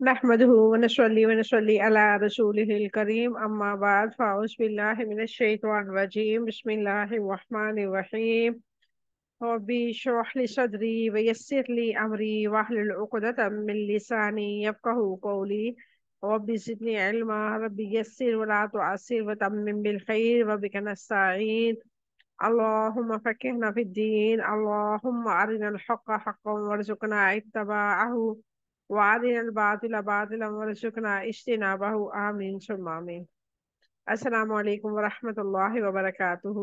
نحمده ونصلي ونصلي على رسوله الكريم أما بعد فأعوذ بالله من الشيطان الرجيم بسم الله الرحمن الرحيم ربي اشرح لي صدري ويسر لي أمري واحلل عقدة من لساني يفقهوا قولي ربي زدني علما ربي يسر ولا تعسر وتمم بالخير وبك نستعين اللهم فقهنا في الدين اللهم أرنا الحق حقا وارزقنا اتباعه وأرنا الباطل باطلا وارزقنا اجتنابه آمين ثم آمين۔ السلام علیکم ورحمۃ اللہ وبرکاتہ۔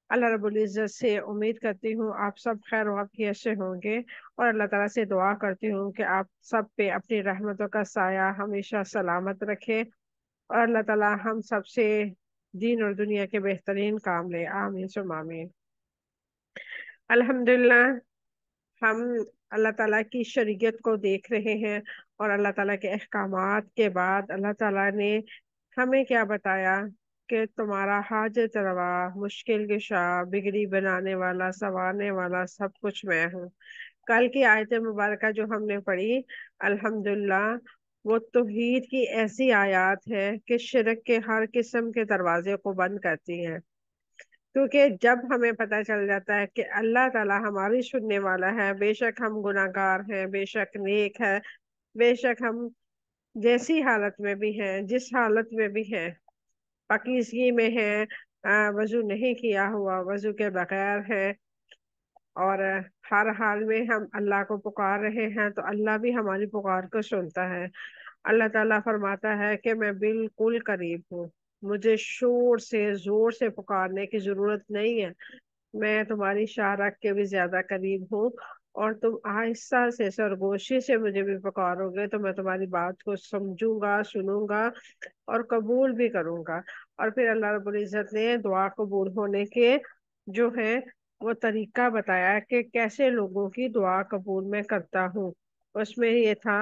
اللہ رب العزت سے امید کرتی ہوں آپ سب خیر و عافیت سے ہوں گے، اور اللہ تعالیٰ سے دعا کرتی ہوں کہ آپ سب پہ اپنی رحمتوں کا سایہ ہمیشہ سلامت رکھے، اور اللہ تعالیٰ ہم سب سے دین اور دنیا کے بہترین کام لے، آمین ثم آمین۔ الحمدللہ ہم اللہ تعالیٰ کی شریعت کو دیکھ رہے ہیں، اور اللہ تعالیٰ کے احکامات کے بعد اللہ تعالیٰ نے ہمیں کیا بتایا کہ تمہارا حاجت روا، مشکل کشا، بگڑی بنانے والا، سنوارنے والا سب کچھ میں ہوں۔ کل کی آیت مبارکہ جو ہم نے پڑھی الحمدللہ، وہ توحید کی ایسی آیات ہے کہ شرک کے ہر قسم کے دروازے کو بند کرتی ہیں، کیونکہ جب ہمیں پتہ چل جاتا ہے کہ اللہ تعالیٰ ہماری سننے والا ہے، بے شک ہم گناہ گار ہیں، بے شک نیک ہے، بے شک ہم جیسی حالت میں بھی ہیں، جس حالت میں بھی ہیں، پاکیزگی میں ہیں، وضو نہیں کیا ہوا، وضو کے بغیر ہے، اور ہر حال میں ہم اللہ کو پکار رہے ہیں، تو اللہ بھی ہماری پکار کو سنتا ہے۔ اللہ تعالیٰ فرماتا ہے کہ میں بالکل قریب ہوں، مجھے شور سے زور سے پکارنے کی ضرورت نہیں ہے، میں تمہاری شارک کے بھی زیادہ قریب ہوں، اور تم آہستہ سے سرگوشی سے مجھے بھی پکارو گے تو میں تمہاری بات کو سمجھوں گا، سنوں گا، اور قبول بھی کروں گا۔ اور پھر اللہ رب العزت نے دعا قبول ہونے کے جو ہے وہ طریقہ بتایا کہ کیسے لوگوں کی دعا قبول میں کرتا ہوں۔ اس میں یہ تھا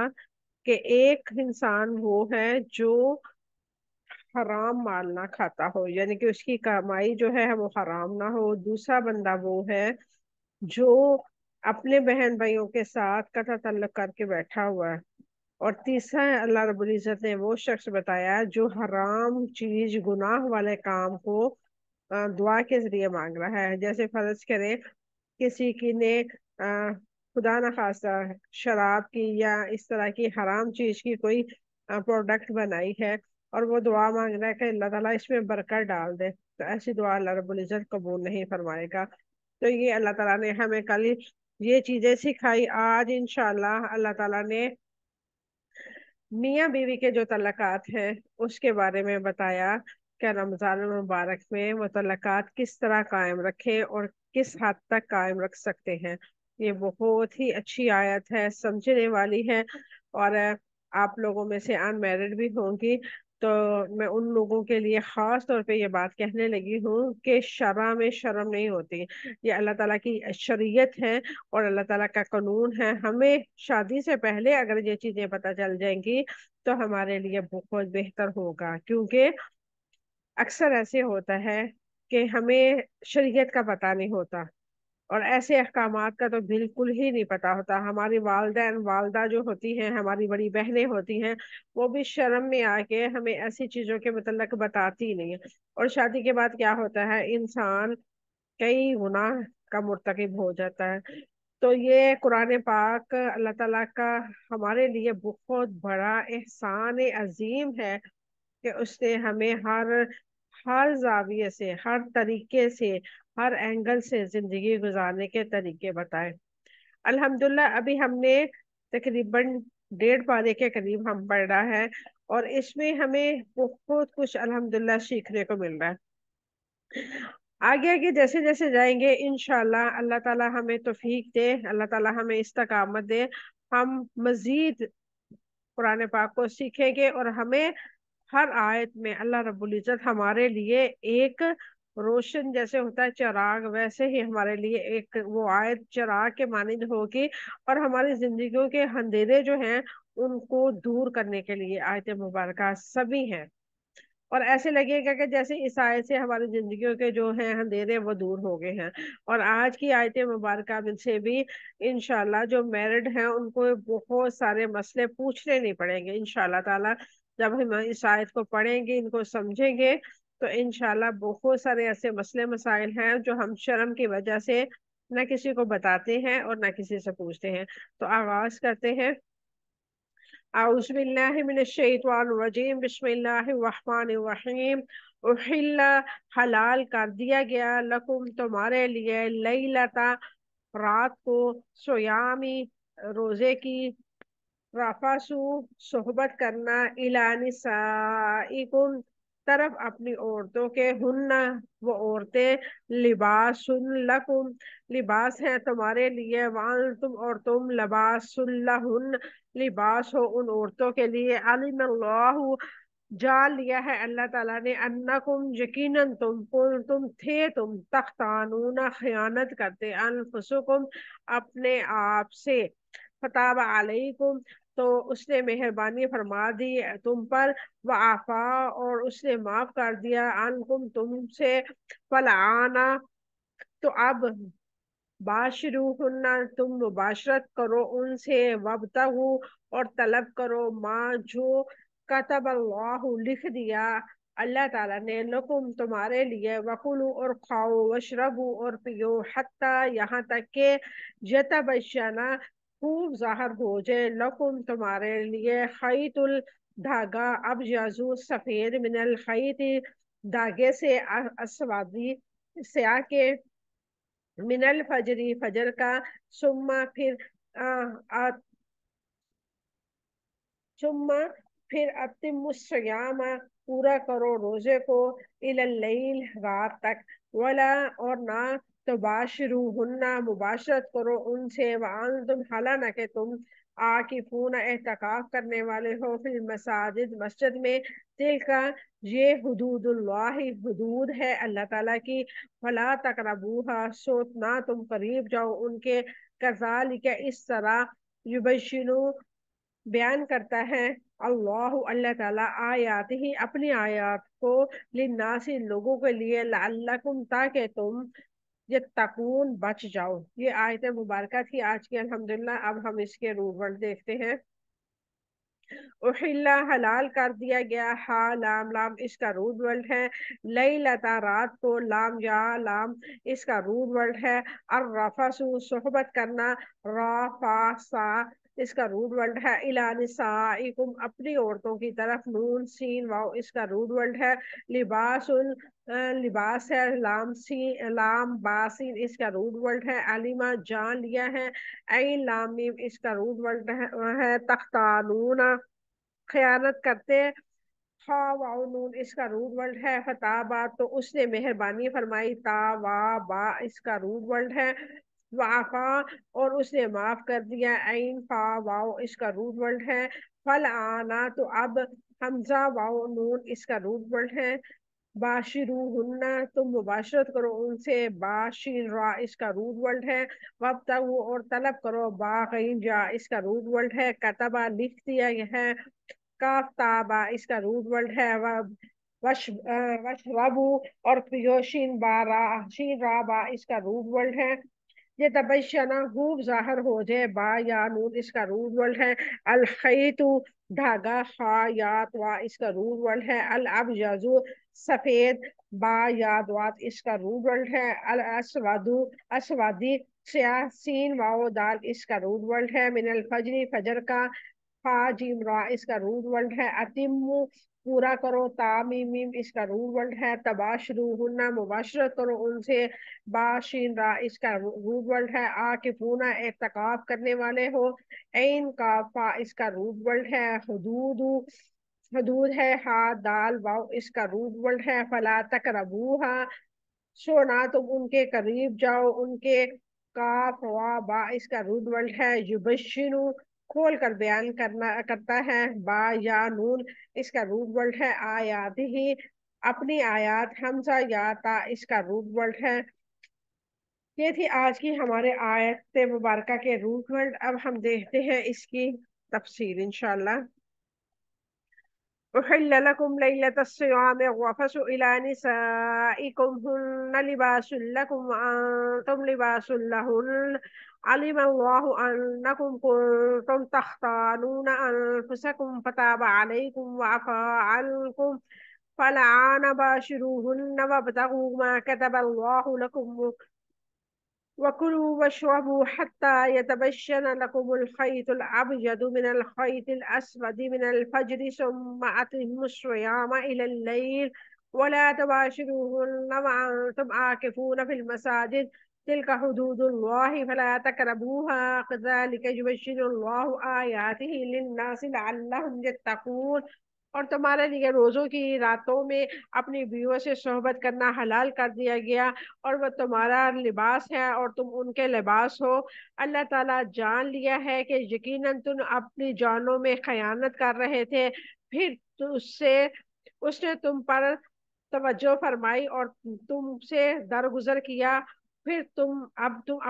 کہ ایک انسان وہ ہے جو حرام مال نہ کھاتا ہو، یعنی کہ اس کی کمائی جو ہے وہ حرام نہ ہو۔ دوسرا بندہ وہ ہے جو اپنے بہن بھائیوں کے ساتھ قطع تعلق کر کے بیٹھا ہوا ہے۔ اور تیسرا اللہ رب العزت نے وہ شخص بتایا جو حرام چیز، گناہ والے کام کو دعا کے ذریعے مانگ رہا ہے۔ جیسے فرض کرے کسی کی نے خدا نخواستہ شراب کی یا اس طرح کی حرام چیز کی کوئی پروڈکٹ بنائی ہے، اور وہ دعا مانگ رہا ہے کہ اللہ تعالیٰ اس میں برکت ڈال دے، تو ایسی دعا اللہ رب العزت قبول نہیں فرمائے گا۔ تو یہ اللہ تعالیٰ نے ہمیں کل یہ چیزیں سکھائی۔ آج انشاءاللہ اللہ تعالیٰ نے میاں بیوی کے جو تعلقات ہیں اس کے بارے میں بتایا کہ رمضان المبارک میں متعلقات کس طرح قائم رکھیں اور کس حد تک قائم رکھ سکتے ہیں۔ یہ بہت ہی اچھی آیت ہے، سمجھنے والی ہے، اور آپ لوگوں میں سے ان میرڈ بھی ہوں گی تو میں ان لوگوں کے لیے خاص طور پہ یہ بات کہنے لگی ہوں کہ شرع میں شرم نہیں ہوتی، یہ اللہ تعالیٰ کی شریعت ہے اور اللہ تعالیٰ کا قانون ہے۔ ہمیں شادی سے پہلے اگر یہ چیزیں پتہ چل جائیں گی تو ہمارے لیے بہت بہتر ہوگا، کیونکہ اکثر ایسے ہوتا ہے کہ ہمیں شریعت کا پتہ نہیں ہوتا، اور ایسے احکامات کا تو بالکل ہی نہیں پتا ہوتا۔ ہماری والدہ جو ہوتی ہیں، ہماری بڑی بہنیں ہوتی ہیں، وہ بھی شرم میں آ کے ہمیں ایسی چیزوں کے متعلق بتاتی نہیں ہیں، اور شادی کے بعد کیا ہوتا ہے، انسان کئی گناہ کا مرتکب ہو جاتا ہے۔ تو یہ قرآن پاک اللہ تعالیٰ کا ہمارے لیے بہت بڑا احسان عظیم ہے کہ اس نے ہمیں ہر زاویے سے، ہر طریقے سے، ہر اینگل سے زندگی گزارنے کے طریقے بتائے۔ الحمدللہ ابھی ہم نے تقریباً 1.5 پارے کے قریب ہم پڑھ رہا ہے، اور اس میں ہمیں بہت کچھ الحمدللہ سیکھنے کو مل رہا ہے۔ آگے آگے جیسے جیسے جائیں گے انشاءاللہ اللہ تعالیٰ ہمیں توفیق دے، اللہ تعالیٰ ہمیں استقامت دے، ہم مزید قرآن پاک کو سیکھیں گے، اور ہمیں ہر آیت میں اللہ رب العزت ہمارے لیے ایک روشن جیسے ہوتا ہے چراغ، ویسے ہی ہمارے لیے ایک وہ آیت چراغ کے مانند ہوگی، اور ہماری زندگیوں کے اندھیرے جو ہیں ان کو دور کرنے کے لیے آیت مبارکہ سبھی ہیں۔ اور ایسے لگے گا کہ جیسے اس آیت سے ہماری زندگیوں کے جو ہیں اندھیرے وہ دور ہو گئے ہیں۔ اور آج کی آیت مبارکہ میں سے بھی انشاءاللہ جو میرڈ ہیں ان کو بہت سارے مسئلے پوچھنے نہیں پڑیں گے انشاءاللہ تعالی۔ جب ہم اس آیت کو پڑھیں گے، ان کو سمجھیں گے، تو انشاءاللہ بہت سارے ایسے مسئلے مسائل ہیں جو ہم شرم کی وجہ سے نہ کسی کو بتاتے ہیں اور نہ کسی سے پوچھتے ہیں۔ تو آغاز کرتے ہیں۔ اعوذ باللہ من الشیطان الرجیم، بسم اللہ الرحمن الرحیم۔ احل، حلال کر دیا گیا، لکم تمہارے لیے، لیلتا رات کو، سیامی روزے کی، رفاسو صحبت کرنا، الی نسائکم طرف اپنی عورتوں کے، ہن وہ عورتیں، لباس لکم لباس ہیں تمہارے لیے، وانتم اور تم لباس لہن لباس ہو ان عورتوں کے لیے، علم اللہ جان لیا ہے اللہ تعالیٰ نے، انکم یقیناً تم تھے تختانون خیانت کرتے، انفسکم اپنے آپ سے، فتاب علیکم تو اس نے مہربانی فرما دی تم پر، وعفا اور اس نے معاف کر دیا، عنکم تم سے، فالآن تو اب، باشروہن تم مباشرت کرو ان سے، وابتغوا اور طلب کرو، ماں جو کتب اللہ لکھ دیا اللہ تعالیٰ نے، لکم تمہارے لیے، وکلوا اور کھاؤ، واشربوا اور پیو، حتی یہاں تک کہ، یتبینا خوب ظاہر ہو جائے، لکم تمہارے لیے، خیط الدھاگا، ابیض سفید، من الخیط دھاگے سے، اسودی سیاہ کے، من الفجری فجر کا، ثم پھر ثم پھر اتم الصیام پورا کرو روزے کو، الی اللیل رات تک، ولا اور نہ تباشروہن مباشرت کرو ان سے، وانتم حالانہ کہ تم عاکفون اعتکاف کرنے والے ہو، فی المساجد مسجد میں، دل کا یہ حدود اللہ حدود ہے اللہ تعالیٰ کی، فلا تقربوہا سو نہ تم قریب جاؤ ان کے، کذالک اس طرح، یبشنو بیان کرتا ہے، اللہ اللہ تعالیٰ آیات ہی اپنی آیات کو، للناس لوگوں کے لیے، لعلکم تاکہ تم یتقون بچ جاؤ۔ یہ آیت مبارکہ تھی آج کی الحمدللہ۔ اب ہم اس کے روٹ ورڈ دیکھتے ہیں۔ احلا حلال کر دیا گیا، ہا لام لام اس کا روٹ ورڈ ہے، لیلتا رات کو، لام یا لام اس کا روٹ ورڈ ہے، الرفسو صحبت کرنا، رافاسا اس کا روٹ ورڈ ہے، الی نسائکم اپنی عورتوں کی طرف، نون سین واو اس کا روٹ ورڈ ہے، لباس لباس ہے، لام باسین اس کا روٹ ورڈ ہے، علیما جان لیا ہے، این لام میم اس کا روٹ ورڈ ہے، تختانون خیانت کرتے، خا واو نون اس کا روٹ ورڈ ہے، فتابا تو اس نے مہربانی فرمائی، تا وا با اس کا روٹ ورڈ ہے، وعفا اور اس نے معاف کر دیا، عین فا واو اس کا روٹ ورڈ ہے، فل آنا تو اب، حمزہ واو نون اس کا روٹ ورڈ ہے، باشروہن تم مباشرت کرو ان سے، باشین را اس کا روٹ ورڈ ہے، وابتغوا اور طلب کرو، باغین جا اس کا روٹ ورڈ ہے، کتبہ لکھ دیا ہے، کاف تابا اس کا روٹ ورڈ ہے، وشربو اور پیو، شین بارا شین رابا اس کا روٹ ورڈ ہے، یہ تبشنا خوب ظاہر ہو جائے، با یا نون اس کا روٹ ورڈ ہے، الخیط دھاگا، خا یات وا اس کا روٹ ورڈ ہے، الابیض سفید، با یا دوات اس کا روٹ ورڈ ہے، الاسودو اسودی سیاہ، سین واو دال اس کا روٹ ورڈ ہے، من الفجر فجر کا، فا جیم را اس کا روٹ ورڈ ہے، اتمو پورا کرو، تامیم میم اس کا روٹ ورڈ ہے، تباشروہن مباشرت کرو ان سے، باشین را اس کا روٹ ورڈ ہے، عاکفون اعتکاف کرنے والے ہو، عین کا فا اس کا روٹ ورڈ ہے، حدود حدود ہے، ہا دال واو اس کا روٹ ورڈ ہے، فلا تقربوہا سو نہ تم ان کے قریب جاؤ ان کے، کاف وا با اس کا روٹ ورڈ ہے، یبشنو کھول کر بیان کرتا ہے، با یا نون اس کا روٹ ورڈ ہے، آیات ہی اپنی آیات، حمزہ یا تا اس کا روٹ ورڈ ہے۔ یہ تھی آج کی ہمارے آیت مبارکہ کے روٹ ورڈ۔ اب ہم دیکھتے ہیں اس کی تفصیل انشاءاللہ۔ أحل لكم ليلة الصيام الرفث إلى نسائكم هن لباس لكم وأنتم لباس لهن علم الله أنكم كنتم تختانون أنفسكم فتاب عليكم وعفى عنكم فالآن باشروهن وابتغوا ما كتب الله لكم وكلوا واشربوا حتى يتبين لكم الخيط الأبيض من الخيط الأسود من الفجر ثم أتموا الصيام إلى الليل ولا تباشروهن وأنتم عاكفون في المساجد تلك حدود الله فلا تقربوها كذلك يبين الله آياته للناس لعلهم يتقون اور تمہارے لیے روزوں کی راتوں میں اپنی بیویوں سے صحبت کرنا حلال کر دیا گیا اور وہ تمہارا لباس ہے اور تم ان کے لباس ہو۔ اللہ تعالیٰ جان لیا ہے کہ یقیناً تم اپنی جانوں میں خیانت کر رہے تھے، پھر اس نے تم پر توجہ فرمائی اور تم سے درگزر کیا، پھر تم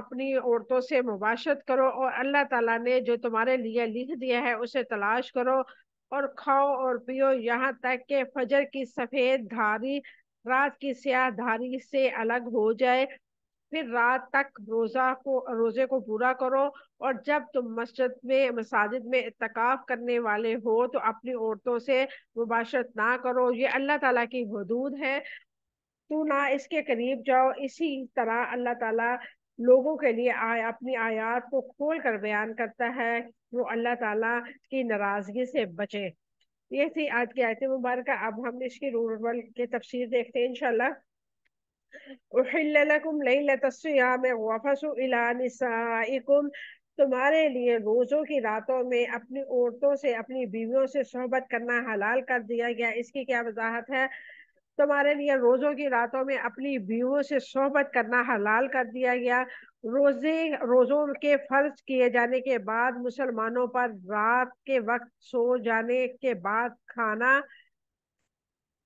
اپنی عورتوں سے مباشرت کرو اور اللہ تعالیٰ نے جو تمہارے لیے لکھ دیا ہے اسے تلاش کرو اور کھاؤ اور پیو یہاں تک کہ فجر کی سفید دھاری رات کی سیاہ دھاری سے الگ ہو جائے، پھر رات تک روزے کو پورا کرو، اور جب تم مساجد میں اعتکاف کرنے والے ہو تو اپنی عورتوں سے مباشرت نہ کرو، یہ اللہ تعالیٰ کی حدود ہے، تو نہ اس کے قریب جاؤ۔ اسی طرح اللہ تعالیٰ لوگوں کے لیے اپنی آیات کو کھول کر بیان کرتا ہے، وہ اللہ تعالیٰ کی ناراضگی سے بچے۔ یہ تھی آج کی آیت مبارکہ۔ اب ہم اس کی رول کی تفسیر دیکھتے ہیں انشاءاللہ۔ احل لکم لیلۃ الصیام الرفث الی نسائکم، تمہارے لیے روزوں کی راتوں میں اپنی عورتوں سے اپنی بیویوں سے صحبت کرنا حلال کر دیا گیا۔ اس کی کیا وضاحت ہے؟ تمہارے لیے روزوں کی راتوں میں اپنی بیویوں سے صحبت کرنا حلال کر دیا گیا۔ روزوں کے فرض کیے جانے کے بعد مسلمانوں پر رات کے وقت سو جانے کے بعد کھانا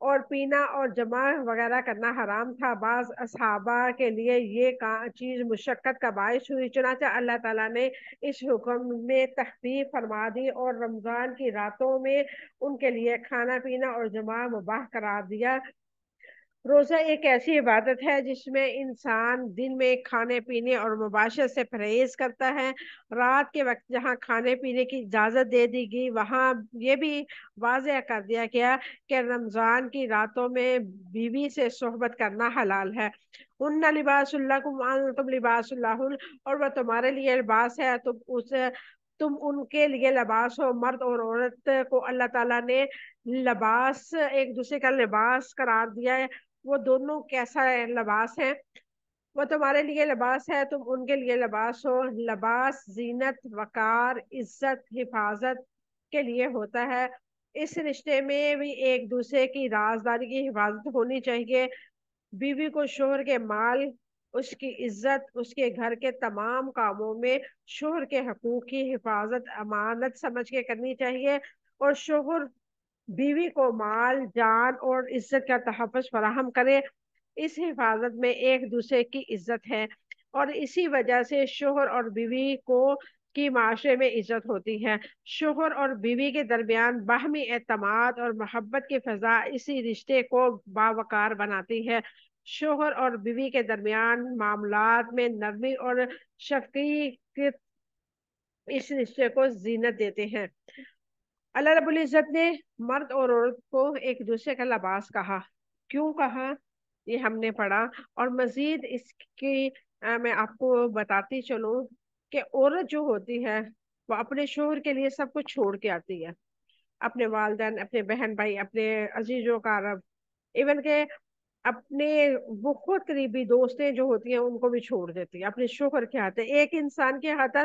اور پینا اور جمع وغیرہ کرنا حرام تھا۔ بعض اصحابہ کے لیے یہ چیز مشقت کا باعث ہوئی، چنانچہ اللہ تعالیٰ نے اس حکم میں تخفیف فرما دی اور رمضان کی راتوں میں ان کے لیے کھانا پینا اور جمع مباح قرار دیا۔ روزہ ایک ایسی عبادت ہے جس میں انسان دن میں کھانے پینے اور مباشرت سے پرہیز کرتا ہے۔ رات کے وقت جہاں کھانے پینے کی اجازت دے دی گئی، وہاں یہ بھی واضح کر دیا گیا کہ رمضان کی راتوں میں بیوی سے صحبت کرنا حلال ہے۔ ان لباس لکم وانتم لباس لہن، اور وہ تمہارے لیے لباس ہے، تم ان کے لیے لباس ہو۔ مرد اور عورت کو اللہ تعالیٰ نے لباس ایک دوسرے کا لباس قرار دیا ہے۔ وہ دونوں کیسا لباس ہے؟ وہ تمہارے لیے لباس ہے، تم ان کے لیے لباس ہو۔ لباس زینت، وقار، عزت، حفاظت کے لیے ہوتا ہے۔ اس رشتے میں بھی ایک دوسرے کی رازداری کی حفاظت ہونی چاہیے۔ بیوی کو شوہر کے مال، اس کی عزت، اس کے گھر کے تمام کاموں میں شوہر کے حقوق کی حفاظت امانت سمجھ کے کرنی چاہیے، اور شوہر بیوی کو مال، جان اور عزت کا تحفظ فراہم کرے۔ اس حفاظت میں ایک دوسرے کی عزت ہے، اور اسی وجہ سے شوہر اور بیوی کی معاشرے میں عزت ہوتی ہے۔ شوہر اور بیوی کے درمیان باہمی اعتماد اور محبت کی فضا اسی رشتے کو باوقار بناتی ہے۔ شوہر اور بیوی کے درمیان معاملات میں نرمی اور شفقت اس رشتے کو زینت دیتے ہیں۔ اللہ رب العزت نے مرد اور عورت کو ایک دوسرے کا لباس کہا۔ کیوں کہا یہ ہم نے پڑھا، اور مزید اس کی میں آپ کو بتاتی چلوں کہ عورت جو ہوتی ہے وہ اپنے شوہر کے لیے سب کچھ چھوڑ کے آتی ہے، اپنے والدین، اپنے بہن بھائی، اپنے عزیزوں کا رب، ایون کہ اپنے بہت قریبی دوستیں جو ہوتی ہیں ان کو بھی چھوڑ دیتی ہے اپنے شوہر کے ہاتھ۔ ایک انسان کے ہاتھ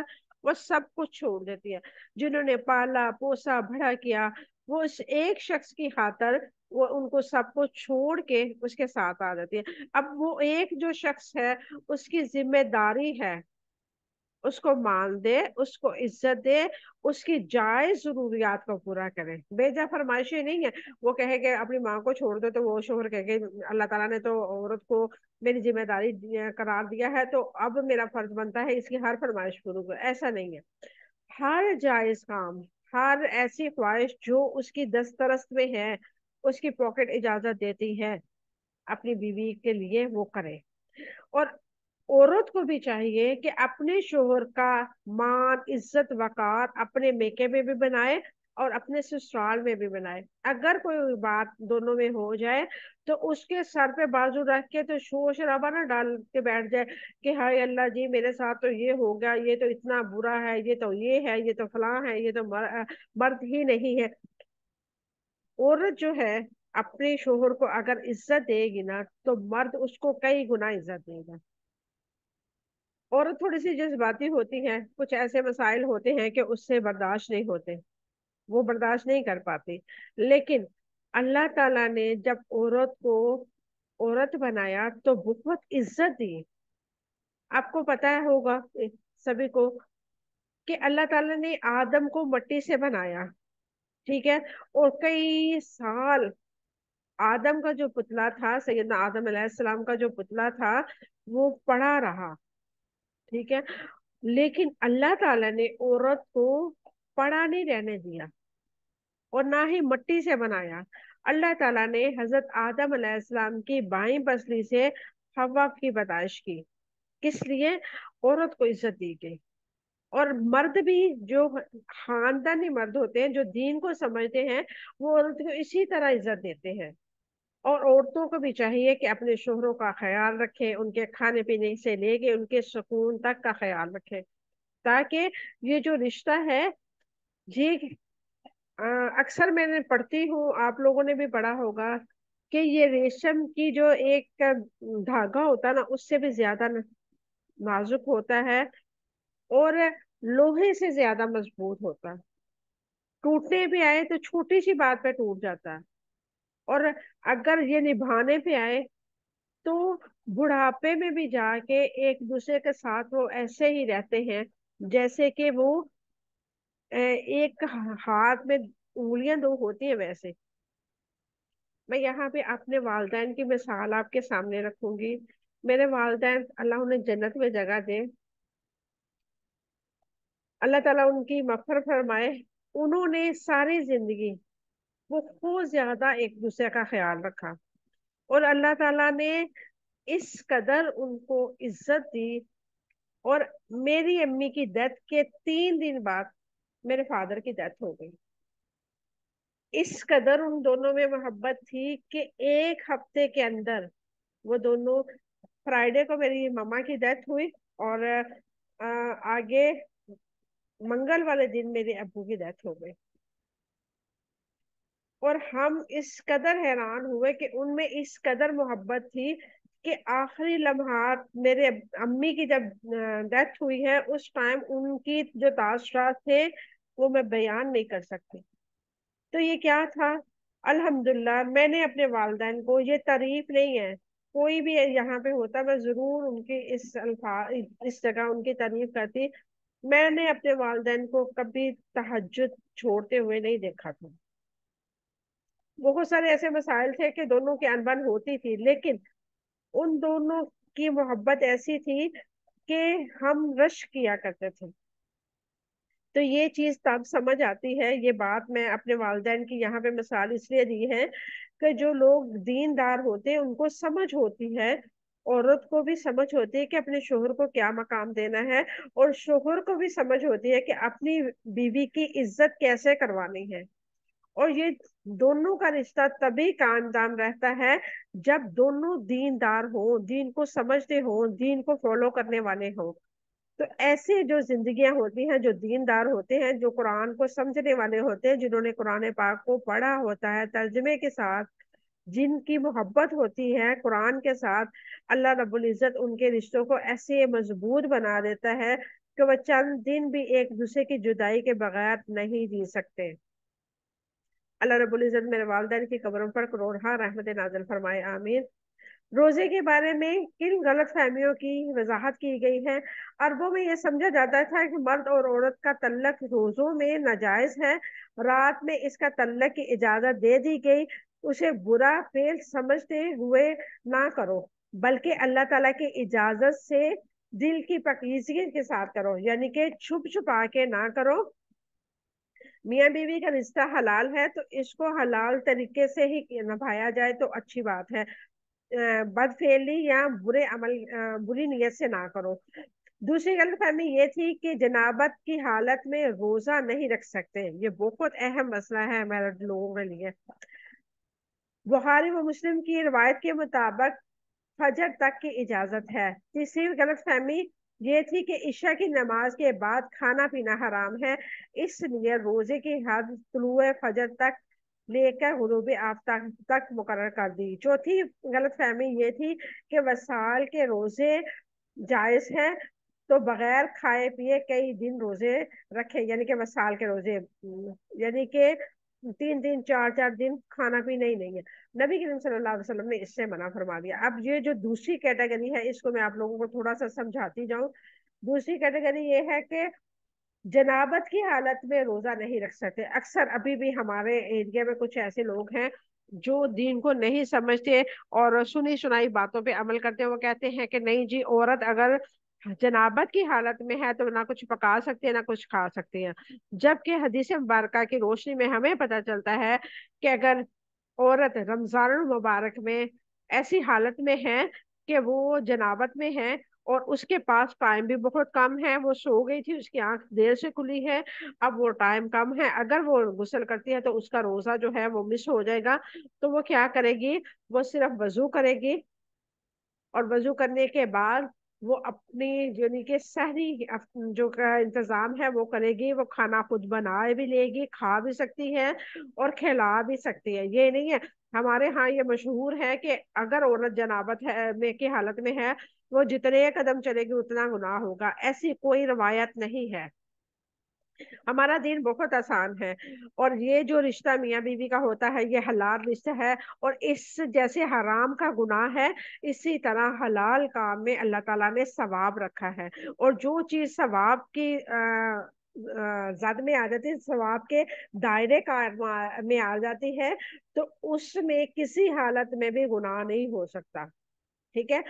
وہ سب کچھ چھوڑ دیتی ہے، جنہوں نے پالا پوسا بڑا کیا، وہ اس ایک شخص کی خاطر وہ ان کو سب کو چھوڑ کے اس کے ساتھ آ جاتی ہے۔ اب وہ ایک جو شخص ہے اس کی ذمہ داری ہے اس کو مان دے، اس کو عزت دے، اس کی جائز ضروریات کو پورا کرے، بیجا فرمائشی نہیں ہے۔ وہ کہے کہ اپنی ماں کو چھوڑ دے تو وہ شوہر کہے کہ اللہ تعالیٰ نے تو عورت کو میری ذمہ داری قرار دیا ہے تو اب میرا فرض بنتا ہے اس کی ہر فرمائش پوری کرو، ایسا نہیں ہے۔ ہر جائز کام، ہر ایسی خواہش جو اس کی دسترس میں ہے، اس کی پاکٹ اجازت دیتی ہے اپنی بیوی کے لیے، وہ کرے۔ اور عورت کو بھی چاہیے کہ اپنے شوہر کا مان، عزت، وقار اپنے میکے میں بھی بنائے اور اپنے سسرال میں بھی بنائے۔ اگر کوئی بات دونوں میں ہو جائے تو اس کے سر پہ بازو رکھ کے تو شور شرابہ نہ ڈال کے بیٹھ جائے کہ ہائے اللہ جی میرے ساتھ تو یہ ہو گیا، یہ تو اتنا برا ہے، یہ تو یہ ہے، یہ تو فلاں ہے، یہ تو مرد ہی نہیں ہے۔ عورت جو ہے اپنے شوہر کو اگر عزت دے گی نا تو مرد اس کو کئی گنا عزت دے گا۔ عورت تھوڑی سی جذباتی ہوتی ہے، کچھ ایسے مسائل ہوتے ہیں کہ اس سے برداشت نہیں ہوتے، وہ برداشت نہیں کر پاتی، لیکن اللہ تعالیٰ نے جب عورت کو عورت بنایا تو بہت عزت دی۔ آپ کو پتا ہوگا سبھی کو کہ اللہ تعالیٰ نے آدم کو مٹی سے بنایا، ٹھیک ہے، اور کئی سال آدم کا جو پتلا تھا، سیدنا آدم علیہ السلام کا جو پتلا تھا، وہ پڑا رہا، ٹھیک ہے، لیکن اللہ تعالیٰ نے عورت کو پڑا نہیں رہنے دیا اور نہ ہی مٹی سے بنایا۔ اللہ تعالیٰ نے حضرت آدم علیہ السلام کی بائیں پسلی سے حوا کی پیدائش کی، کس لیے؟ عورت کو عزت دی گئی۔ اور مرد بھی جو خاندانی مرد ہوتے ہیں، جو دین کو سمجھتے ہیں، وہ عورت کو اسی طرح عزت دیتے ہیں۔ اور عورتوں کو بھی چاہیے کہ اپنے شوہروں کا خیال رکھیں، ان کے کھانے پینے سے لے کے ان کے سکون تک کا خیال رکھیں، تاکہ یہ جو رشتہ ہے، یہ اکثر میں نے پڑھتی ہوں، آپ لوگوں نے بھی پڑھا ہوگا کہ یہ ریشم کی جو ایک دھاگا ہوتا ہے نا، اس سے بھی زیادہ نازک ہوتا ہے اور لوہے سے زیادہ مضبوط ہوتا ہے۔ ٹوٹنے بھی آئے تو چھوٹی سی بات پہ ٹوٹ جاتا ہے، اور اگر یہ نبھانے پہ آئے تو بڑھاپے میں بھی جا کے ایک دوسرے کے ساتھ وہ ایسے ہی رہتے ہیں جیسے کہ وہ ایک ہاتھ میں انگلیاں دو ہوتی ہیں ویسے۔ میں یہاں پہ اپنے والدین کی مثال آپ کے سامنے رکھوں گی۔ میرے والدین، اللہ انہیں جنت میں جگہ دے، اللہ تعالیٰ ان کی مغفرت فرمائے، انہوں نے ساری زندگی بہت زیادہ ایک دوسرے کا خیال رکھا، اور اللہ تعالیٰ نے اس قدر ان کو عزت دی۔ اور میری امی کی ڈیتھ کے 3 دن بعد میرے فادر کی ڈیتھ ہو گئی۔ اس قدر ان دونوں میں محبت تھی کہ ایک ہفتے کے اندر وہ دونوں، فرائیڈے کو میری ماما کی ڈیتھ ہوئی اور آگے منگل والے دن میرے ابو کی ڈیتھ ہو گئی، اور ہم اس قدر حیران ہوئے کہ ان میں اس قدر محبت تھی کہ آخری لمحات میرے امی کی جب ڈیتھ ہوئی ہے، اس ٹائم ان کی جو تاثرات تھے وہ میں بیان نہیں کر سکتی۔ تو یہ کیا تھا؟ الحمدللہ میں نے اپنے والدین کو، یہ تعریف نہیں ہے، کوئی بھی یہاں پہ ہوتا میں ضرور ان کی اس جگہ ان کی تعریف کرتی، میں نے اپنے والدین کو کبھی تہجد چھوڑتے ہوئے نہیں دیکھا تھا۔ بہت سارے ایسے مسائل تھے کہ دونوں کی انبن ہوتی تھی، لیکن ان دونوں کی محبت ایسی تھی کہ ہم رش کیا کرتے تھے۔ تو یہ چیز تب سمجھ آتی ہے، یہ بات میں اپنے والدین کی یہاں پہ مثال اس لیے دی ہے کہ جو لوگ دیندار ہوتے ہیں ان کو سمجھ ہوتی ہے، عورت کو بھی سمجھ ہوتی ہے کہ اپنے شوہر کو کیا مقام دینا ہے، اور شوہر کو بھی سمجھ ہوتی ہے کہ اپنی بیوی کی عزت کیسے کروانی ہے۔ اور یہ دونوں کا رشتہ تبھی کام رہتا ہے جب دونوں دیندار ہوں، دین کو سمجھتے ہوں، دین کو فالو کرنے والے ہوں۔ تو ایسے جو زندگیاں ہوتی ہیں، جو دیندار ہوتے ہیں، جو قرآن کو سمجھنے والے ہوتے ہیں، جنہوں نے قرآن پاک کو پڑھا ہوتا ہے ترجمے کے ساتھ، جن کی محبت ہوتی ہے قرآن کے ساتھ، اللہ رب العزت ان کے رشتوں کو ایسے مضبوط بنا دیتا ہے کہ وہ چند دن بھی ایک دوسرے کی جدائی کے بغیر نہیں جی سکتے۔ اللہ رب العزت میرے والدین کی قبروں پر کروڑہا رحمت نازل فرمائے، آمین۔ روزے کے بارے میں کن غلط فہمیوں کی وضاحت کی گئی ہے؟ عربوں میں یہ سمجھا جاتا تھا کہ مرد اور عورت کا تعلق روزوں میں ناجائز ہے، رات میں اس کا تعلق کی اجازت دے دی گئی، اسے برا فعل سمجھتے ہوئے نہ کرو، بلکہ اللہ تعالیٰ کی اجازت سے دل کی پاکیزگی کے ساتھ کرو، یعنی کہ چھپ چھپا کے نہ کرو، میاں بیوی کا رشتہ حلال ہے تو اس کو حلال طریقے سے ہی نبھایا جائے تو اچھی بات ہے، بد فعلی یا برے عمل، بری نیت سے نہ کرو۔ دوسری غلط فہمی یہ تھی کہ جنابت کی حالت میں روزہ نہیں رکھ سکتے، یہ بہت اہم مسئلہ ہے ہمارے لوگوں کے لیے۔ بخاری و مسلم کی روایت کے مطابق فجر تک کی اجازت ہے۔ تیسری غلط فہمی یہ تھی کہ عشاء کی نماز کے بعد کھانا پینا حرام ہے، اس لیے روزے کی حد طلوع فجر تک لے کر غروب آفتاب تک مقرر کر دی۔ چوتھی غلط فہمی یہ تھی کہ وصال کے روزے جائز ہیں تو بغیر کھائے پیے کئی دن روزے رکھے، یعنی کہ وصال کے روزے، یعنی کہ 3 دن 4 4 دن کھانا پینا ہی نہیں ہے۔ نبی کریم صلی اللہ علیہ وسلم نے اس سے منع فرما دیا۔ اب یہ جو دوسری کیٹیگری ہے اس کو میں آپ لوگوں کو تھوڑا سا سمجھاتی جاؤں۔ دوسری کیٹیگری یہ ہے کہ جنابت کی حالت میں روزہ نہیں رکھ سکتے۔ اکثر ابھی بھی ہمارے ایریا میں کچھ ایسے لوگ ہیں جو دین کو نہیں سمجھتے اور سنی سنائی باتوں پہ عمل کرتے ہیں۔ وہ کہتے ہیں کہ نہیں جی، عورت اگر جنابت کی حالت میں ہے تو نہ کچھ پکا سکتے ہیں نہ کچھ کھا سکتے ہیں، جبکہ حدیث مبارکہ کی روشنی میں ہمیں پتہ چلتا ہے کہ اگر عورت رمضان المبارک میں ایسی حالت میں ہے کہ وہ جنابت میں ہے اور اس کے پاس ٹائم بھی بہت کم ہے، وہ سو گئی تھی، اس کی آنکھ دیر سے کھلی ہے، اب وہ ٹائم کم ہے، اگر وہ غسل کرتی ہے تو اس کا روزہ جو ہے وہ مس ہو جائے گا۔ تو وہ کیا کرے گی؟ وہ صرف وضو کرے گی اور وضو کرنے کے بعد وہ اپنی یعنی کہ سحری جو کا انتظام ہے وہ کرے گی، وہ کھانا خود بنا بھی لے گی، کھا بھی سکتی ہے اور کھلا بھی سکتی ہے۔ یہ نہیں ہے، ہمارے ہاں یہ مشہور ہے کہ اگر عورت جنابت ہے میں کی حالت میں ہے، وہ جتنے قدم چلے گی اتنا گناہ ہوگا، ایسی کوئی روایت نہیں ہے۔ ہمارا دین بہت آسان ہے، اور یہ جو رشتہ میاں بیوی کا ہوتا ہے یہ حلال رشتہ ہے، اور اس جیسے حرام کا گناہ ہے اسی طرح حلال کام میں اللہ تعالیٰ نے ثواب رکھا ہے، اور جو چیز ثواب کی زد میں آ جاتی ہے، ثواب کے دائرے کار میں آ جاتی ہے، تو اس میں کسی حالت میں بھی گناہ نہیں ہو سکتا۔ ٹھیک ہے،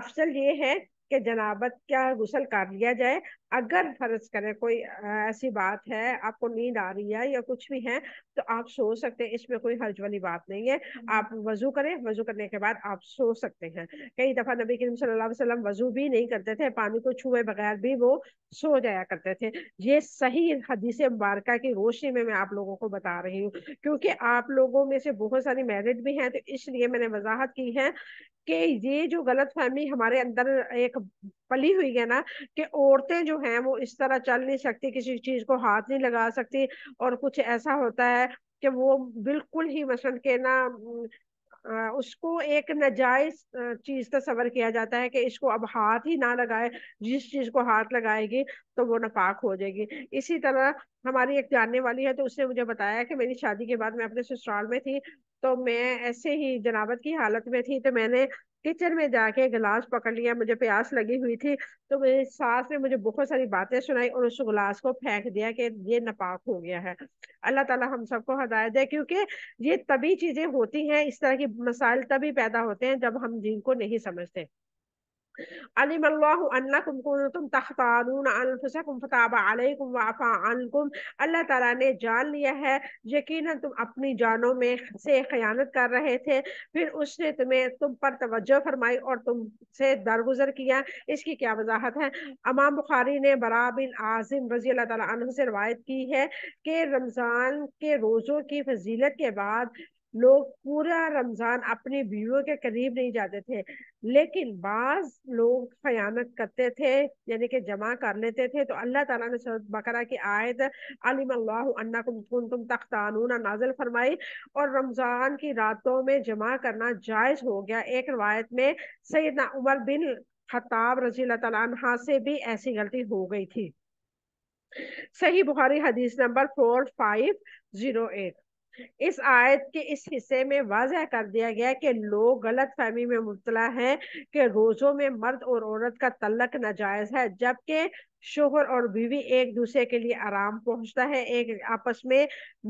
افضل یہ ہے کہ جنابت کا غسل کر لیا جائے۔ اگر فرض کرے کوئی ایسی بات ہے، آپ کو نیند آ رہی ہے یا کچھ بھی ہے، تو آپ سو سکتے ہیں، اس میں کوئی حرج والی بات نہیں ہے۔ آپ وضو کریں، وضو کرنے کے بعد آپ سو سکتے ہیں۔ کئی دفعہ نبی کریم صلی اللہ علیہ وسلم وضو بھی نہیں کرتے تھے، پانی کو چھوئے بغیر بھی وہ سو جایا کرتے تھے۔ یہ صحیح حدیث مبارکہ کی روشنی میں آپ لوگوں کو بتا رہی ہوں، کیونکہ آپ لوگوں میں سے بہت ساری میرڈ بھی ہیں، تو اس لیے میں نے وضاحت کی ہے کہ یہ جو غلط فہمی ہمارے اندر ایک پلی ہوئی ہے نا، کہ عورتیں جو ہیں وہ اس طرح چل نہیں سکتی، کسی چیز کو ہاتھ نہیں لگا سکتی، اور کچھ ایسا ہوتا ہے کہ وہ بالکل ہی مثلاً کہ نا اس کو ایک ناجائز چیز تصور کیا جاتا ہے کہ اس کو اب ہاتھ ہی نہ لگائے، جس چیز کو ہاتھ لگائے گی تو وہ ناپاک ہو جائے گی۔ اسی طرح ہماری ایک جاننے والی ہے، تو اس نے مجھے بتایا کہ میری شادی کے بعد میں اپنے سسرال میں تھی، تو میں ایسے ہی جنابت کی حالت میں تھی، تو میں نے کچن میں جا کے گلاس پکڑ لیا، مجھے پیاس لگی ہوئی تھی، تو میری ساس نے مجھے بہت ساری باتیں سنائی اور اس گلاس کو پھینک دیا کہ یہ ناپاک ہو گیا ہے۔ اللہ تعالی ہم سب کو ہدایت دے، کیونکہ یہ تبھی چیزیں ہوتی ہیں، اس طرح کی مسائل تبھی پیدا ہوتے ہیں جب ہم دین کو نہیں سمجھتے۔ علم اللہ انکم کنتم تختانون انفسکم فتاب علیکم وعفا عنکم، اللہ تعالیٰ نے جان لیا ہے یقیناً تم اپنی جانوں میں سے خیانت کر رہے تھے، پھر اس نے تم پر توجہ فرمائی اور تم سے درگزر کیا۔ اس کی کیا وضاحت ہے؟ امام بخاری نے برا بن عازم رضی اللہ تعالیٰ عنہ سے روایت کی ہے کہ رمضان کے روزوں کی فضیلت کے بعد لوگ پورا رمضان اپنی بیویوں کے قریب نہیں جاتے تھے، لیکن بعض لوگ خیانت کرتے تھے، یعنی کہ جمع کر لیتے تھے، تو اللہ تعالیٰ نے سورۃ بقرہ کی آیت علم اللہ انکم کنتم تختانون نازل فرمائی، اور رمضان کی راتوں میں جمع کرنا جائز ہو گیا۔ ایک روایت میں سیدنا عمر بن خطاب رضی اللہ تعالیٰ عنہ سے بھی ایسی غلطی ہو گئی تھی۔ صحیح بخاری حدیث نمبر 4508۔ اس آیت کے اس حصے میں واضح کر دیا گیا کہ لوگ غلط فہمی میں مبتلا ہیں کہ روزوں میں مرد اور عورت کا تعلق ناجائز ہے، جبکہ شوہر اور بیوی ایک دوسرے کے لیے آرام پہنچتا ہے، ایک آپس میں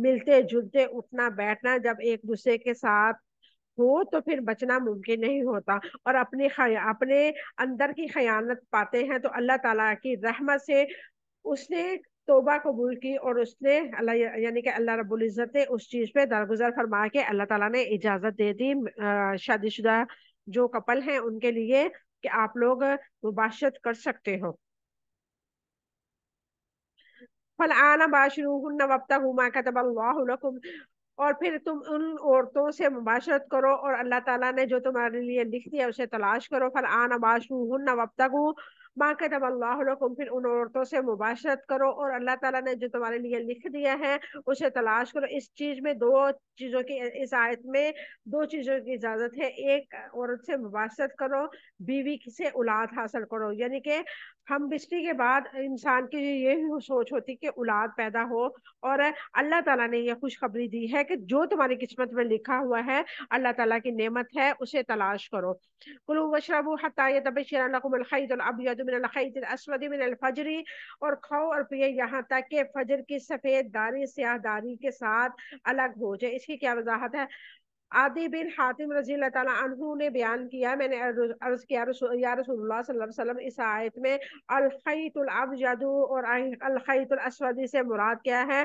ملتے جلتے اٹھنا بیٹھنا جب ایک دوسرے کے ساتھ ہو تو پھر بچنا ممکن نہیں ہوتا، اور اپنے اندر کی خیانت پاتے ہیں تو اللہ تعالیٰ کی رحمت سے اس نے توبہ قبول کی اور اس نے اللہ یعنی کہ اللہ رب العزت نے اس چیز پہ درگزر فرما کے اللہ تعالیٰ نے اجازت دے دی شادی شدہ جو کپل ہیں ان کے لیے کہ آپ لوگ مباشرت کر سکتے ہو. فَالْآنَ بَاشِرُوهُنَّ وَابْتَغُوا مَا كَتَبَ اللَّهُ لَكُمْ. اور پھر تم ان عورتوں سے مباشرت کرو اور اللہ تعالیٰ نے جو تمہارے لیے لکھ دیا اسے تلاش کرو. فَالْآنَ بَاشِرُوهُنَّ وَابْتَغُوا مَا كَتَبَ اللَّهُ لَكُمْ. پھر ان عورتوں سے مباشرت کرو اور اللہ تعالیٰ نے جو تمہارے لیے لکھ دیا ہے اسے تلاش کرو. اس چیز میں دو چیزوں کی اس آیت میں دو چیزوں کی اجازت ہے. ایک عورت سے مباشرت کرو, بیوی سے اولاد حاصل کرو. یعنی کہ ہم بستی کے بعد انسان کی یہ سوچ ہوتی کہ اولاد پیدا ہو, اور اللہ تعالیٰ نے یہ خوشخبری دی ہے کہ جو تمہاری قسمت میں لکھا ہوا ہے اللہ تعالیٰ کی نعمت ہے اسے تلاش کرو. کلوا واشربوا حتى يتبين لكم الخيط الابيض من الخيط الاسود من الفجر. اور کھاؤ اور پیے یہاں تک کہ فجر کی سفید داری سیاہ داری کے ساتھ الگ ہو جائے. اس کی کیا وضاحت ہے؟ عدی بن حاتم رضی اللہ تعالیٰ عنہ نے بیان کیا, میں نے عرض کیا یا رسول اللہ صلی اللہ علیہ وسلم اس آیت میں الخیط الابیض اور الخیط الاسود سے مراد کیا ہے؟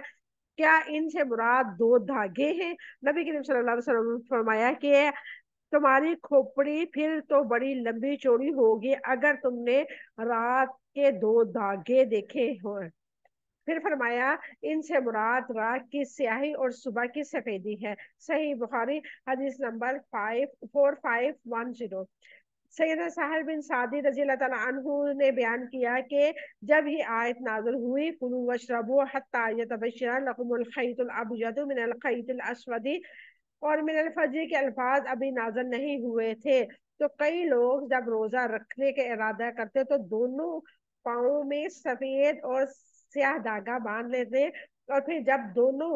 کیا ان سے مراد دو دھاگے ہیں؟ نبی کریم صلی اللہ علیہ وسلم نے فرمایا کہ تمہاری کھوپڑی پھر تو بڑی لمبی چوڑی ہوگی اگر تم نے رات کے دو دھاگے دیکھے ہو. پھر فرمایا ان سے مراد رات کی سیاہی اور صبح کی سفیدی ہے. صحیح بخاری حدیث نمبر 4510. سیدنا سہل بن سعدی رضی اللہ تعالیٰ عنہ نے بیان کیا کہ جب یہ آیت نازل ہوئی کلوا واشربوا حتی یتبین لکم الخیط الابیض من الخیط الاسود اور من الفجر کے الفاظ ابھی نازل نہیں ہوئے تھے, تو کئی لوگ جب روزہ رکھنے کے ارادہ کرتے تو دونوں پاؤں میں سفید اور سیاہ دھاگا باندھ لیتے, اور پھر جب دونوں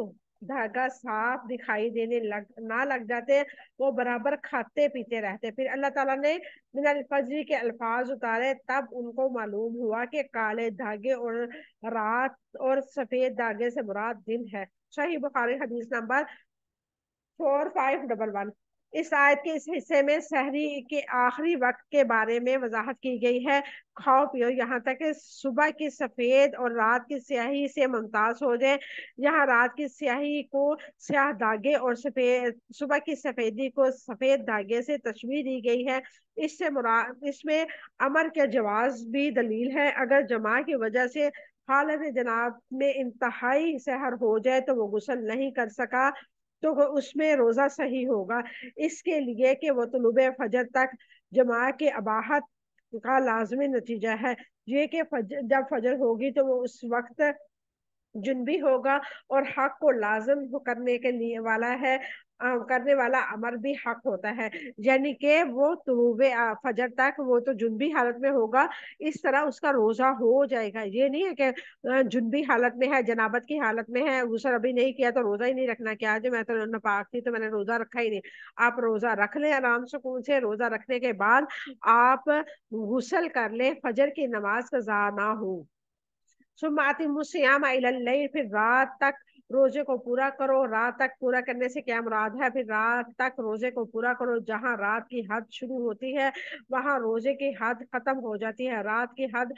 دھاگا صاف دکھائی دینے نہ لگ جاتے وہ برابر کھاتے پیتے رہتے. پھر اللہ تعالیٰ نے من الفجر کے الفاظ اتارے, تب ان کو معلوم ہوا کہ کالے دھاگے اور رات اور سفید دھاگے سے مراد دن ہے. صحیح بخاری حدیث نمبر 4511. اس آیت کے اس حصے میں سحری کے آخری وقت کے بارے میں وضاحت کی گئی ہے. کھاؤ پیو یہاں تک کہ صبح کی سفید اور رات کی سیاہی سے ممتاز ہو جائے. یہاں رات کی سیاہی کو سیاہ دھاگے اور صبح کی سفیدی کو سفید دھاگے سے تشبیہ دی گئی ہے. اس میں امر کے جواز بھی دلیل ہے. اگر جماع کی وجہ سے حالت جناب میں انتہائی سحر ہو جائے تو وہ غسل نہیں کر سکا تو اس میں روزہ صحیح ہوگا, اس کے لیے کہ وہ طلوع فجر تک جماع کی اباحت کا لازمی نتیجہ ہے. یہ کہ جب فجر ہوگی تو وہ اس وقت جنبی ہوگا اور حق کو لازم کرنے کے لیے کرنے والا امر بھی حق ہوتا ہے. یعنی کہ وہ طلوع فجر تک وہ تو جنبی حالت میں ہوگا, اس طرح اس کا روزہ ہو جائے گا. یہ نہیں ہے کہ جنبی حالت میں ہے, جنابت کی حالت میں ہے, غسل ابھی نہیں کیا تو روزہ ہی نہیں رکھنا. کیا جو میں تو ناپاک تھی تو میں نے روزہ رکھا ہی نہیں. آپ روزہ رکھ لیں آرام سکون سے. روزہ رکھنے کے بعد آپ غسل کر لیں فجر کی نماز قضا نہ ہو. ثم اتموا الصيام الى الليل. پھر رات تک روزے کو پورا کرو. رات تک پورا کرنے سے کیا مراد ہے؟ پھر رات تک روزے کو پورا کرو. جہاں رات کی حد شروع ہوتی ہے وہاں روزے کی حد ختم ہو جاتی ہے. رات کی حد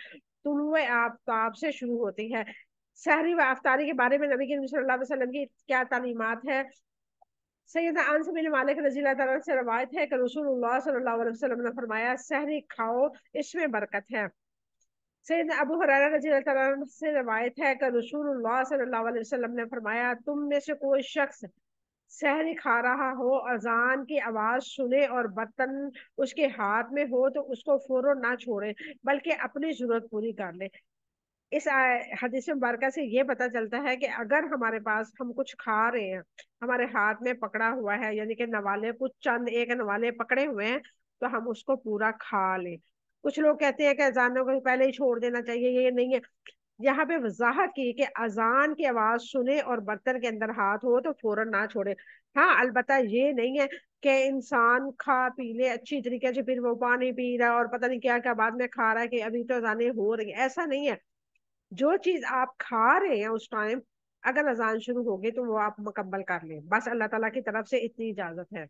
طلوع آفتاب سے شروع ہوتی ہے. سحری و افطاری کے بارے میں نبی کریم صلی اللہ علیہ وسلم کی کیا تعلیمات ہے؟ سیدنا انس بن مالک رضی اللہ تعالیٰ سے روایت ہے کہ رسول اللہ صلی اللہ علیہ وسلم نے فرمایا سحری کھاؤ اس میں برکت ہے. سیدنا ابو ہریرہ رضی اللہ تعالیٰ عنہ سے روایت ہے کہ رسول اللہ صلی اللہ علیہ وسلم نے فرمایا تم میں سے کوئی شخص سحری کھا رہا ہو, اذان کی آواز سنے اور برتن اس کے ہاتھ میں ہو تو اس کو فوراً نہ چھوڑے بلکہ اپنی ضرورت پوری کر لے. اس حدیث مبارکہ سے یہ پتہ چلتا ہے کہ اگر ہمارے پاس ہم کچھ کھا رہے ہیں, ہمارے ہاتھ میں پکڑا ہوا ہے, یعنی کہ نوالے کچھ چند ایک نوالے پکڑے ہوئے ہیں, تو ہم اس کو پورا کھا لیں. کچھ لوگ کہتے ہیں کہ اذانوں کو پہلے ہی چھوڑ دینا چاہیے. یہ نہیں ہے. یہاں پہ وضاحت کی کہ اذان کی آواز سنے اور برتن کے اندر ہاتھ ہو تو فوراً نہ چھوڑے. ہاں البتہ یہ نہیں ہے کہ انسان کھا پی لے اچھی طریقے سے, پھر وہ پانی پی رہا ہے اور پتہ نہیں کیا کیا بعد میں کھا رہا ہے کہ ابھی تو اذانیں ہو رہی ہیں. ایسا نہیں ہے. جو چیز آپ کھا رہے ہیں اس ٹائم اگر اذان شروع ہوگی تو وہ آپ مکمل کر لیں. بس اللہ تعالیٰ کی طرف سے اتنی اجازت ہے.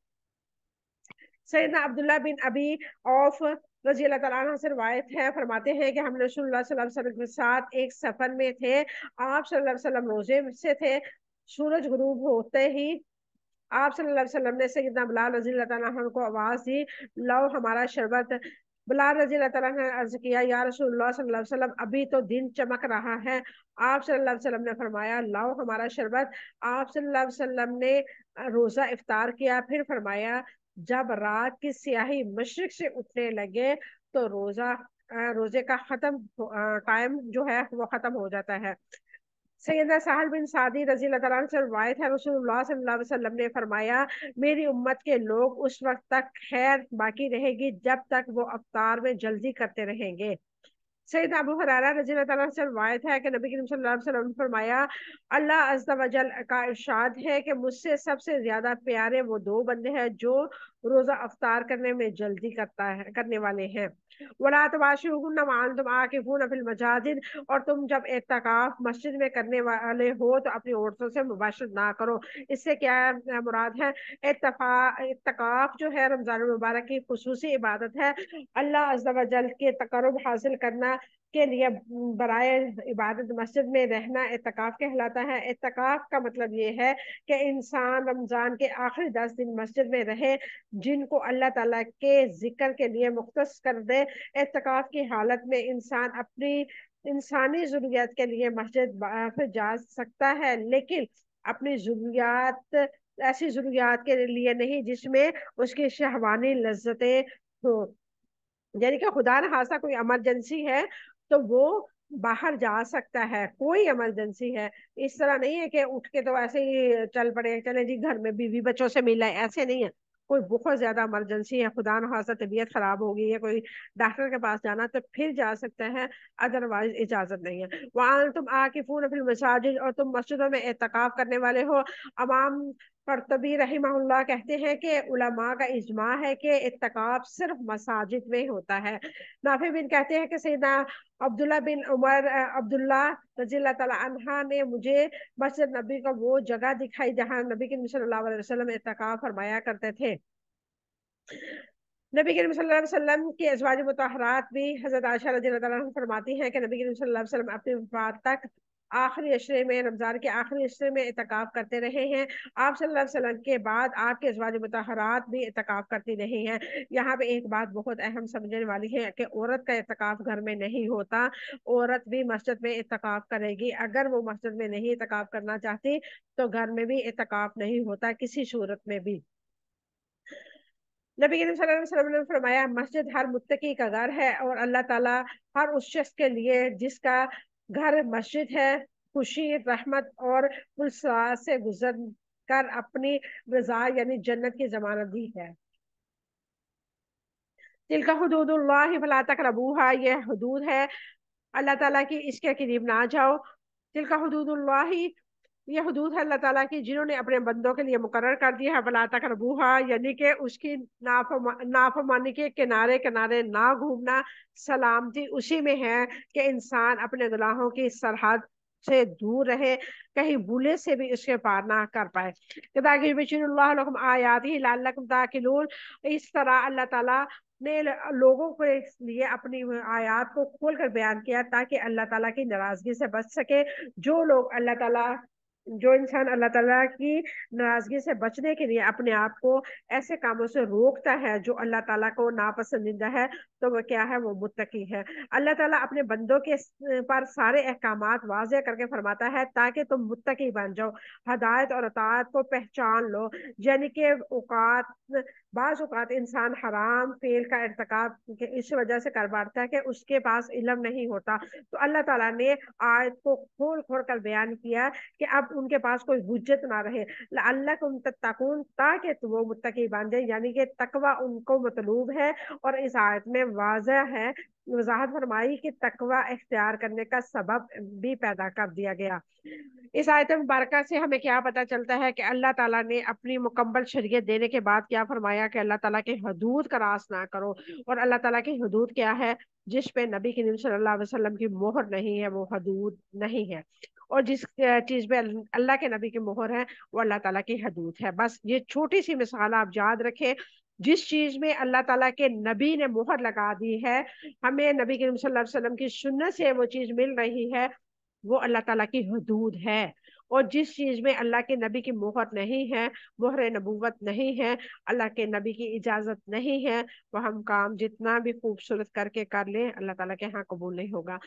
سیدنا عبداللہ بن ابی اوف رضی اللہ تعالیٰ عنہ سے روایت ہے، فرماتے ہیں کہ ہم نے رسول اللہ صلی اللہ علیہ وسلم کے ساتھ ایک سفر میں تھے، آپ صلی اللہ علیہ وسلم روزے سے تھے، سورج غروب ہوتے ہی آپ صلی اللہ علیہ وسلم نے سیدنا بلال رضی اللہ تعالیٰ عنہ کو آواز دی، لو ہمارا شربت۔ بلال رضی اللہ تعالیٰ عنہ نے عرض کیا، یا رسول اللہ صلی اللہ علیہ وسلم، ابھی تو دن چمک رہا ہے۔ آپ صلی اللہ علیہ وسلم نے فرمایا، لاؤ ہمارا شربت۔ آپ صلی اللہ علیہ وسلم نے روزہ افطار کیا، پھر فرمایا، جب رات کی سیاہی مشرق سے اٹھنے لگے تو روزے کا ٹائم جو ہے وہ ختم ہو جاتا ہے۔ سیدنا سہل بن سعدی رضی اللہ تعالیٰ عنہ سے روایت ہے، رسول اللہ صلی اللہ علیہ وسلم نے فرمایا، میری امت کے لوگ اس وقت تک خیر باقی رہے گی جب تک وہ افطار میں جلدی کرتے رہیں گے۔ سیدنا ابو ہریرہ رضی اللہ تعالیٰ عنہ سے روایت ہے کہ نبی کریم صلی اللہ علیہ وسلم نے فرمایا، اللہ عز و جل کا ارشاد ہے کہ مجھ سے سب سے زیادہ پیارے وہ دو بندے ہیں جو روزہ افطار کرنے میں جلدی کرنے والے ہیں۔ وَلَا تُبَاشِرُوهُنَّ وَأَنْتُمْ عَاكِفُونَ فِي الْمَسَاجِدِ، اور تم جب اعتکاف مسجد میں کرنے والے ہو تو اپنی عورتوں سے مباشرت نہ کرو۔ اس سے کیا مراد ہے؟ اعتکاف جو ہے رمضان المبارک کی خصوصی عبادت ہے، اللہ عز و جل کے تقرب حاصل کرنا کے لیے برائے عبادت مسجد میں رہنا اعتکاف کہلاتا ہے۔ اعتکاف کا مطلب یہ ہے کہ انسان رمضان کے آخری 10 دن مسجد میں رہے، جن کو اللہ تعالیٰ کے ذکر کے لیے مختص کر دے۔ اعتکاف کی حالت میں انسان اپنی انسانی ضروریات کے لیے مسجد جا سکتا ہے، لیکن اپنی ایسی ضروریات کے لیے نہیں جس میں اس کی شہوانی لذتیں ہو، یعنی کہ خدا نہ خواستہ کوئی ایمرجنسی ہے تو وہ باہر جا سکتا ہے، کوئی ایمرجنسی ہے، اس طرح نہیں ہے کہ اٹھ کے تو ایسے ہی چل پڑے، چلے جی گھر میں بیوی بچوں سے ملا ہے، ایسے نہیں ہے۔ کوئی بہت زیادہ ایمرجنسی ہے، خدا نہ خواستہ طبیعت خراب ہوگی یا کوئی ڈاکٹر کے پاس جانا تو پھر جا سکتا ہے، ادروائز اجازت نہیں ہے۔ وَأَنْتُمْ عَاكِفُونَ فِي الْمَسَاجِدِ، اور تم مسجدوں میں اعتکاف کرنے والے ہو۔ امام قرطبی رحمہ اللہ کہتے ہیں کہ علماء کا اجماع ہے کہ اعتکاف صرف مساجد میں ہوتا ہے۔ نافع بن کہتے ہیں کہ سیدنا عبداللہ رضی اللہ تعالیٰ عنہ نے مجھے مسجد نبی کا وہ جگہ دکھائی جہاں نبی کریم صلی اللہ علیہ وسلم اعتکاف فرمایا کرتے تھے۔ نبی کریم صلی اللہ علیہ وسلم کی ازواج مطہرات بھی حضرت عائشہ رضی اللہ تعالیٰ عنہ فرماتی ہیں کہ نبی کریم صلی اللہ علیہ وسلم اپنی وفات تک آخری عشرے میں، رمضان کے آخری عشرے میں اعتکاف کرتے رہے ہیں۔ آپ صلی اللہ علیہ وسلم کے بعد آپ کے ازواج مطہرات بھی اعتکاف کرتی رہی ہیں۔ یہاں پہ ایک بات بہت اہم سمجھنے والی ہے کہ عورت کا اعتکاف گھر میں نہیں ہوتا، عورت بھی مسجد میں اعتکاف کرے گی۔ اگر وہ مسجد میں نہیں اعتکاف کرنا چاہتی تو گھر میں بھی اعتکاف نہیں ہوتا کسی صورت میں بھی۔ نبی کریم صلی اللہ علیہ وسلم نے فرمایا، مسجد ہر متقی کا گھر ہے، اور اللہ تعالیٰ ہر اس شخص کے لیے جس کا گھر مسجد ہے خوشی، رحمت اور پلسرات سے گزر کر اپنی رضا یعنی جنت کی ضمانت دی ہے۔ تلک حدود اللہ فلا تقربوها، یہ حدود ہے اللہ تعالیٰ کی، اس کے قریب نہ جاؤ۔ تلک حدود اللہ، یہ حدود ہے اللہ تعالیٰ کی جنہوں نے اپنے بندوں کے لیے مقرر کر دی ہے، فلا تقربوها یعنی کہ اس کی نافرمانی کے کنارے کنارے نہ گھومنا۔ سلامتی اسی میں ہے کہ انسان اپنے گناہوں کی سرحد سے دور رہے، کہیں بھولے سے بھی اس کے پار نہ کر پائے۔ تاکہ بشیر اللہ لکم آیاتہ لعلکم تعقلون، اس طرح اللہ تعالیٰ نے لوگوں کے لیے اپنی آیات کو کھول کر بیان کیا تاکہ اللہ تعالیٰ کی ناراضگی سے بچ سکے۔ جو انسان اللہ تعالیٰ کی ناراضگی سے بچنے کے لیے اپنے آپ کو ایسے کاموں سے روکتا ہے جو اللہ تعالیٰ کو ناپسندیدہ ہے تو وہ کیا ہے؟ وہ متقی ہے۔ اللہ تعالیٰ اپنے بندوں کے پر سارے احکامات واضح کر کے فرماتا ہے تاکہ تم متقی بن جاؤ، ہدایت اور اطاعت کو پہچان لو، یعنی کہ بعض اوقات انسان حرام فعل کا ارتکاب اس وجہ سے کر بیٹھتا ہے کہ اس کے پاس علم نہیں ہوتا، تو اللہ تعالیٰ نے آیت کو کھول کھول کر بیان کیا کہ اب ان کے پاس کوئی حجت نہ رہے، لعلکم تتقون، تاکہ وہ متقی بن جائے، یعنی کہ تقوی ان کو مطلوب ہے۔ اور اس آیت میں واضح ہے، وضاحت فرمائی کہ تقوی اختیار کرنے کا سبب بھی پیدا کر دیا گیا۔ اس آیت مبارکہ سے ہمیں کیا پتہ چلتا ہے کہ اللہ تعالیٰ نے اپنی مکمل شریعت دینے کے بعد کیا فرمایا کہ اللہ تعالیٰ کے حدود کا راس نہ کرو، اور اللہ تعالیٰ کی حدود کیا ہے؟ جس پہ نبی کریم صلی اللہ علیہ وسلم کی مہر نہیں ہے وہ حدود نہیں ہے، اور جس چیز پہ اللہ کے نبی کی مہر ہے وہ اللہ تعالیٰ کی حدود ہے۔ بس یہ چھوٹی سی مثال آپ یاد رکھیں جس چیز میں اللہ تعالیٰ کے نبی نے مہر لگا دی ہے، ہمیں نبی کریم صلی اللہ علیہ وسلم کی سنت سے وہ چیز مل رہی ہے، وہ اللہ تعالیٰ کی حدود ہے۔ اور جس چیز میں اللہ کے نبی کی مہر نہیں ہے، مہر نبوت نہیں ہے، اللہ کے نبی کی اجازت نہیں ہے، وہ ہم کام جتنا بھی خوبصورت کر کے کر لیں، اللہ تعالیٰ کے ہاں قبول نہیں ہوگا۔